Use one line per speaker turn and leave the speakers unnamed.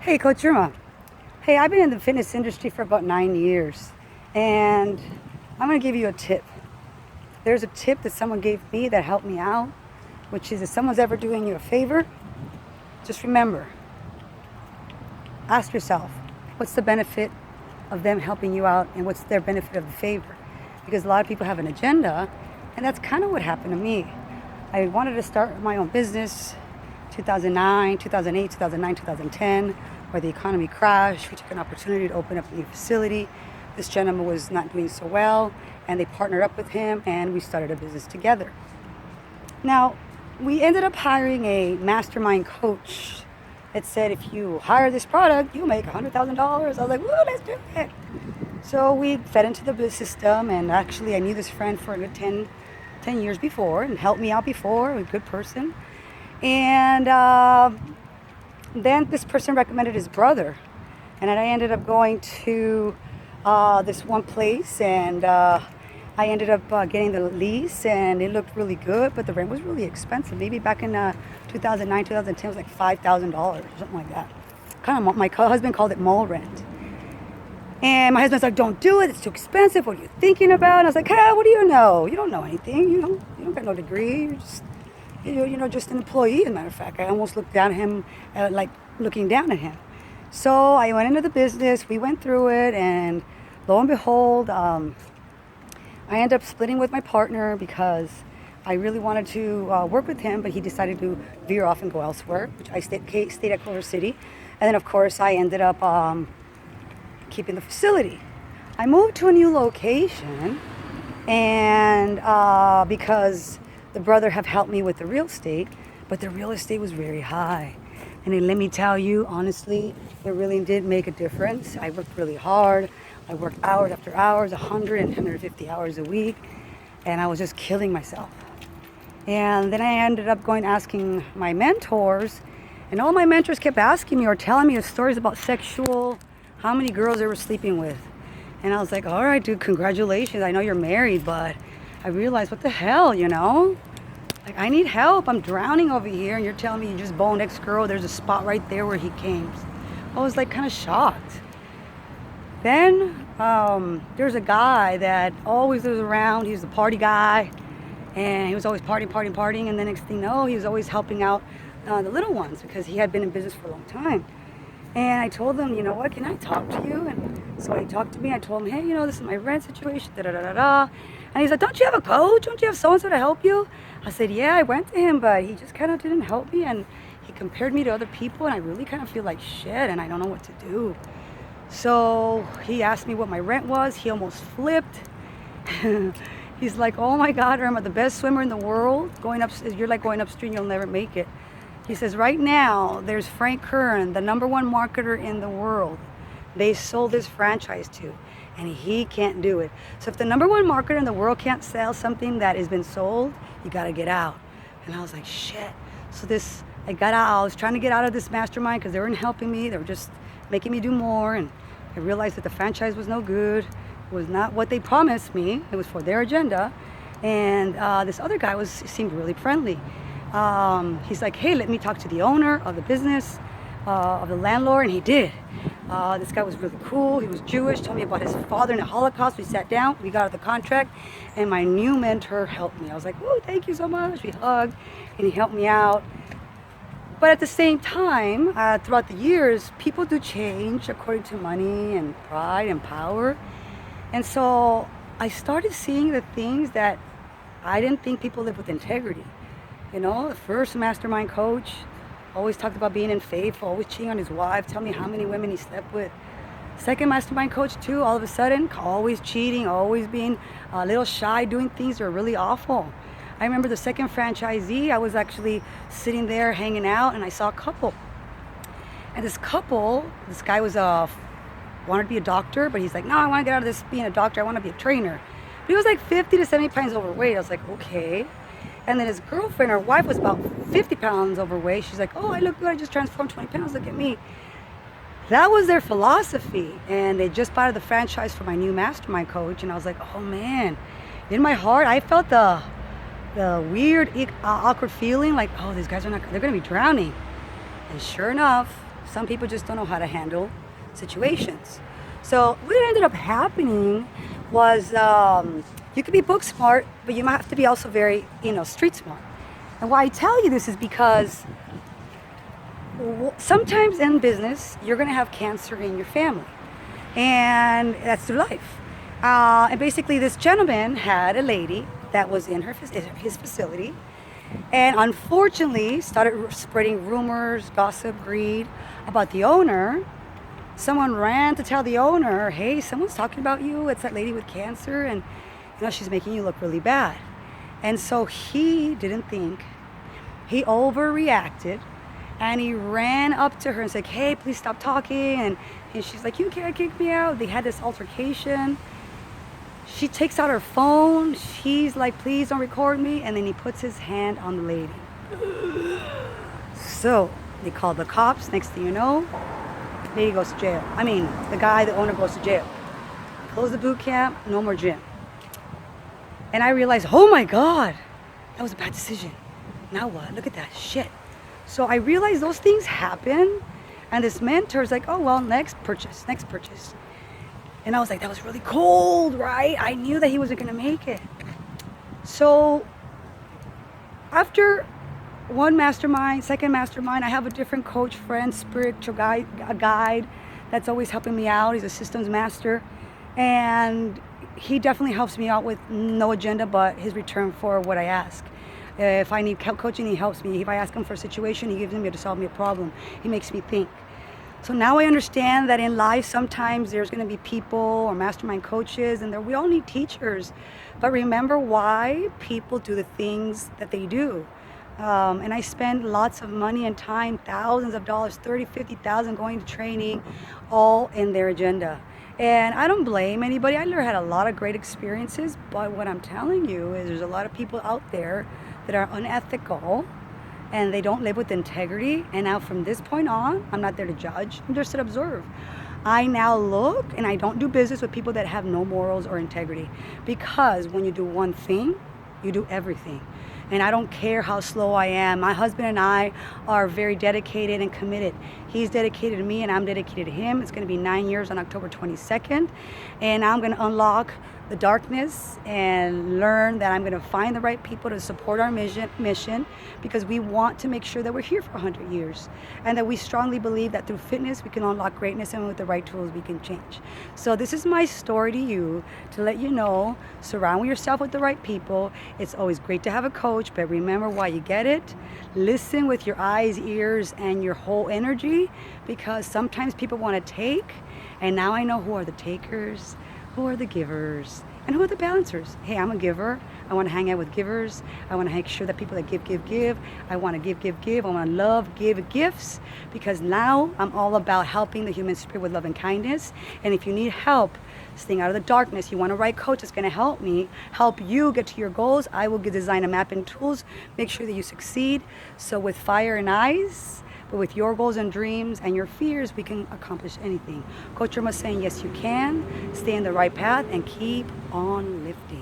Hey, Coach Irma. Hey, I've been in the fitness industry for about 9 years, and I'm going to give you a tip. There's a tip that someone gave me that helped me out, which is if someone's ever doing you a favor, just remember, ask yourself, what's the benefit of them helping you out and what's their benefit of the favor? Because a lot of people have an agenda, and that's kind of what happened to me. I wanted to start my own business 2009, 2008, 2009, 2010, where the economy crashed. We took an opportunity to open up a new facility. This gentleman was not doing so well, and they partnered up with him, and we started a business together. Now, we ended up hiring a mastermind coach that said, if you hire this product, you'll make $100,000. I was like, woo, let's do it. So we fed into the system, and actually I knew this friend for a good 10 years before and helped me out before, a good person. And then this person recommended his brother, and I ended up going to this one place, and I ended up getting the lease, and it looked really good, but the rent was really expensive. Maybe back in 2009, 2010, it was like $5,000 or something like that. Kind of, my husband called it mall rent. And my husband's like, don't do it, it's too expensive, what are you thinking about? And I was like, hey, what do you know? You don't know anything, you don't got no degree, you're just, just an employee, as a matter of fact. I almost looked down at him, like looking down at him. So I went into the business, we went through it, and lo and behold, I ended up splitting with my partner because I really wanted to work with him, but he decided to veer off and go elsewhere, which I stayed at Culver City. And then, of course, I ended up keeping the facility. I moved to a new location, and because the brother have helped me with the real estate, but the real estate was very high. And then let me tell you, honestly, it really did make a difference. I worked really hard. I worked hours after hours, 100 and 150 hours a week, and I was just killing myself. And then I ended up asking my mentors, and all my mentors kept asking me or telling me stories about how many girls they were sleeping with. And I was like, all right, dude, congratulations. I know you're married, but I realized, what the hell, Like, I need help. I'm drowning over here, and you're telling me you just boned ex-girl. There's a spot right there where he came. I was like kind of shocked. Then there's a guy that always was around. He was the party guy, and he was always partying. And the next thing you know, he was always helping out the little ones because he had been in business for a long time. And I told him, you know what, can I talk to you? And so he talked to me. I told him, hey, this is my rent situation, da-da-da-da-da. And he's like, don't you have a coach? Don't you have so-and-so to help you? I said, yeah, I went to him, but he just kind of didn't help me. And he compared me to other people, and I really kind of feel like shit, and I don't know what to do. So he asked me what my rent was. He almost flipped. He's like, oh my God, Irma, the best swimmer in the world. You're like going upstream, you'll never make it. He says, right now, there's Frank Kern, the #1 marketer in the world. They sold this franchise to, and he can't do it. So if the #1 marketer in the world can't sell something that has been sold, you gotta get out. And I was like, shit. So I got out. I was trying to get out of this mastermind because they weren't helping me. They were just making me do more. And I realized that the franchise was no good. It was not what they promised me. It was for their agenda. And this other guy seemed really friendly. He's like, hey, let me talk to the owner of the business, of the landlord, and he did. This guy was really cool. He was Jewish, told me about his father in the Holocaust. We sat down, we got out the contract, and my new mentor helped me. I was like, oh, thank you so much. We hugged, and he helped me out. But at the same time, throughout the years, people do change according to money and pride and power. And so I started seeing the things that I didn't think people live with integrity. The first mastermind coach always talked about being unfaithful, always cheating on his wife, tell me how many women he slept with. Second mastermind coach too, all of a sudden, always cheating, always being a little shy, doing things that are really awful. I remember the second franchisee, I was actually sitting there hanging out, and I saw a couple. And this guy wanted to be a doctor, but he's like, no, I want to get out of this being a doctor, I want to be a trainer. But he was like 50 to 70 pounds overweight. I was like, okay. And then his girlfriend, her wife, was about 50 pounds overweight. She's like, oh, I look good. I just transformed 20 pounds. Look at me. That was their philosophy. And they just bought the franchise for my new mastermind coach. And I was like, oh, man. In my heart, I felt the weird, awkward feeling like, oh, these guys they're going to be drowning. And sure enough, Some people just don't know how to handle situations. So what ended up happening was you could be book smart, but you might have to be also very, street smart. And why I tell you this is because sometimes in business, you're going to have cancer in your family. And that's through life. And basically, this gentleman had a lady that was in his facility, and unfortunately started spreading rumors, gossip, greed about the owner. Someone ran to tell the owner, hey, someone's talking about you. It's that lady with cancer, and she's making you look really bad. And so he didn't think. He overreacted, and he ran up to her and said, hey, please stop talking. And she's like, you can't kick me out. They had this altercation. She takes out her phone. She's like, please don't record me. And then he puts his hand on the lady. So they call the cops. Next thing you know, the lady goes to jail. The owner goes to jail. Close the boot camp, no more gym. And I realized, oh my God, that was a bad decision. Now what? Look at that shit. So I realized those things happen. And this mentor is like, oh, well, next purchase. And I was like, that was really cold, right? I knew that he wasn't going to make it. So after one mastermind, second mastermind, I have a different coach, friend, spiritual guide, a guide that's always helping me out. He's a systems master. And he definitely helps me out with no agenda, but his return for what I ask. If I need coaching, he helps me. If I ask him for a situation, he gives me to solve me a problem. He makes me think. So now I understand that in life, sometimes there's going to be people or mastermind coaches, and we all need teachers. But remember why people do the things that they do. And I spend lots of money and time, thousands of dollars, 30, 50,000 going to training, all in their agenda. And I don't blame anybody. I had a lot of great experiences, but what I'm telling you is there's a lot of people out there that are unethical and they don't live with integrity. And now from this point on, I'm not there to judge, I'm just to observe. I now look and I don't do business with people that have no morals or integrity, because when you do one thing, you do everything. And I don't care how slow I am. My husband and I are very dedicated and committed. He's dedicated to me and I'm dedicated to him. It's going to be 9 years on October 22nd. And I'm going to unlock the darkness and learn that I'm going to find the right people to support our mission, because we want to make sure that we're here for 100 years, and that we strongly believe that through fitness we can unlock greatness, and with the right tools we can change. So this is my story to you, to let you know, surround yourself with the right people. It's always great to have a coach, but remember why you get it. Listen with your eyes, ears, and your whole energy, because sometimes people want to take, and now I know who are the takers, who are the givers, and who are the balancers. Hey, I'm a giver. I want to hang out with givers. I want to make sure that people that give. I want to give. I want to love, give gifts, because now I'm all about helping the human spirit with love and kindness. And if you need help staying out of the darkness, you want a right coach that's going to help you get to your goals, I will design a map and tools, make sure that you succeed. So with fire and eyes, but with your goals and dreams and your fears, we can accomplish anything. Coach Irma saying, yes, you can. Stay in the right path and keep on lifting.